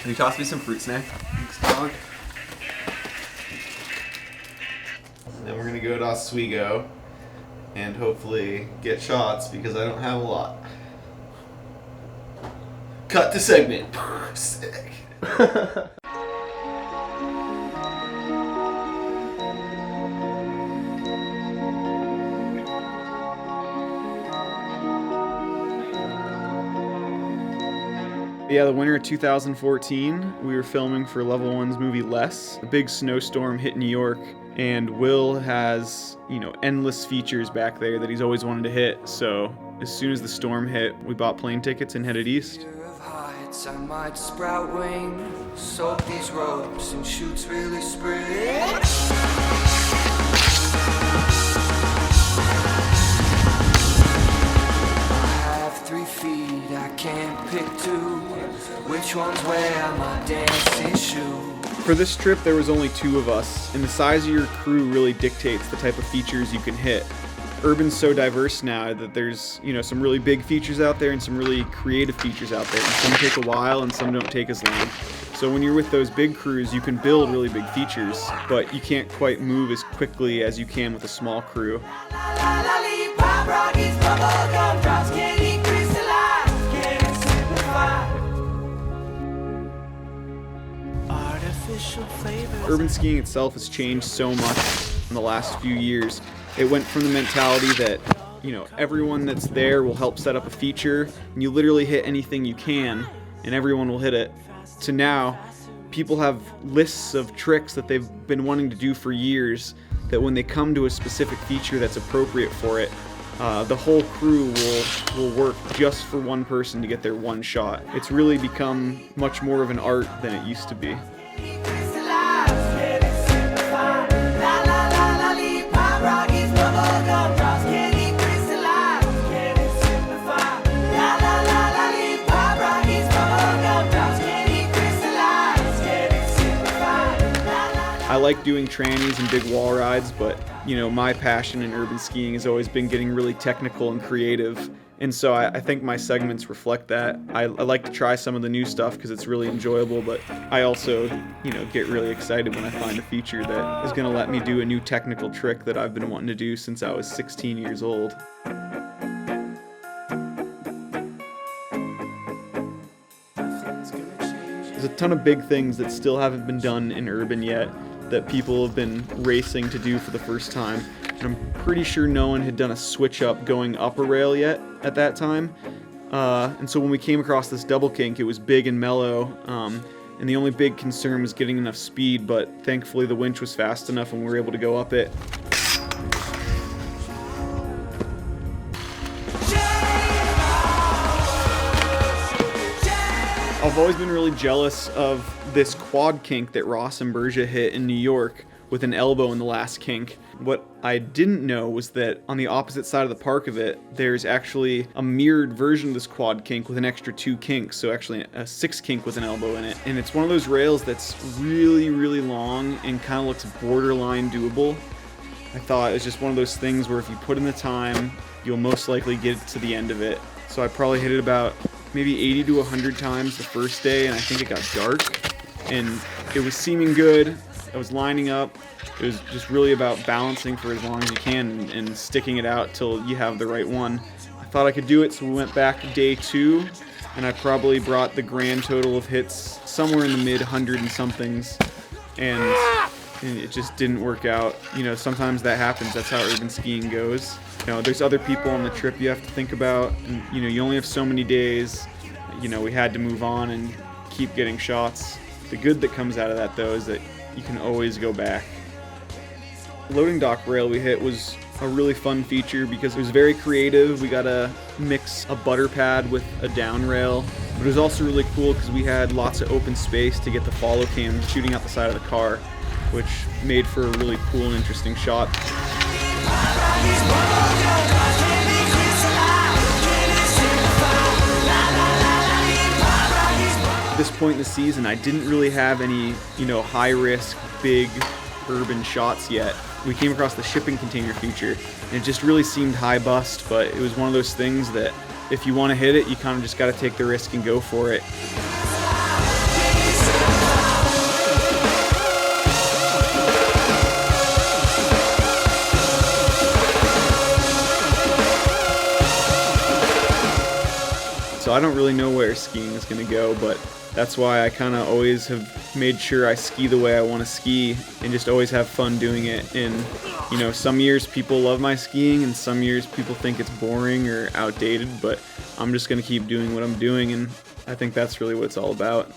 Can you toss me some fruit snack? Thanks, dog. Then we're gonna go to Oswego and hopefully get shots because I don't have a lot. Cut to segment. Sick. Yeah, the winter of 2014, we were filming for Level 1's movie Less. A big snowstorm hit New York, and Will has, endless features back there that he's always wanted to hit. So as soon as the storm hit, we bought plane tickets and headed east. I might sprout wings, soak these ropes and shoots really spread. I have 3 feet, I can't pick 2. Which one's where my dancing shoe? For this trip, there was only 2 of us, and the size of your crew really dictates the type of features you can hit. Urban's so diverse now that there's, some really big features out there and some really creative features out there. And some take a while and some don't take as long. So when you're with those big crews, you can build really big features, but you can't quite move as quickly as you can with a small crew. Urban skiing itself has changed so much in the last few years. It went from the mentality that, everyone that's there will help set up a feature, and you literally hit anything you can, and everyone will hit it, to now, people have lists of tricks that they've been wanting to do for years, that when they come to a specific feature that's appropriate for it, the whole crew will work just for one person to get their one shot. It's really become much more of an art than it used to be. I like doing trannies and big wall rides, but my passion in urban skiing has always been getting really technical and creative, and so I think my segments reflect that. I like to try some of the new stuff because it's really enjoyable, but I also get really excited when I find a feature that is going to let me do a new technical trick that I've been wanting to do since I was 16 years old. There's a ton of big things that still haven't been done in urban yet, that people have been racing to do for the first time. And I'm pretty sure no one had done a switch up going up a rail yet at that time. And so when we came across this double kink, it was big and mellow. And the only big concern was getting enough speed, but thankfully the winch was fast enough and we were able to go up it. I've always been really jealous of this quad kink that Ross and Bergia hit in New York with an elbow in the last kink. What I didn't know was that on the opposite side of the park of it, there's actually a mirrored version of this quad kink with an extra 2 kinks, so actually a 6 kink with an elbow in it. And it's one of those rails that's really, really long and kind of looks borderline doable. I thought it was just one of those things where if you put in the time, you'll most likely get to the end of it. So I probably hit it about maybe 80 to 100 times the first day, and I think it got dark. And it was seeming good. I was lining up. It was just really about balancing for as long as you can and sticking it out till you have the right one. I thought I could do it, so we went back day 2, and I probably brought the grand total of hits somewhere in the mid 100 and somethings, and it just didn't work out. Sometimes that happens. That's how urban skiing goes. There's other people on the trip you have to think about, and you only have so many days. We had to move on and keep getting shots. The good that comes out of that, though, is that you can always go back. The loading dock rail we hit was a really fun feature because it was very creative. We got to mix a butter pad with a down rail, but it was also really cool because we had lots of open space to get the follow cam shooting out the side of the car, which made for a really cool and interesting shot. At this point in the season, I didn't really have any, high-risk, big urban shots yet. We came across the shipping container feature, and it just really seemed high bust, but it was one of those things that if you want to hit it, you kind of just got to take the risk and go for it. I don't really know where skiing is going to go, but that's why I kind of always have made sure I ski the way I want to ski and just always have fun doing it. And, you know, some years people love my skiing and some years people think it's boring or outdated, but I'm just going to keep doing what I'm doing, and I think that's really what it's all about.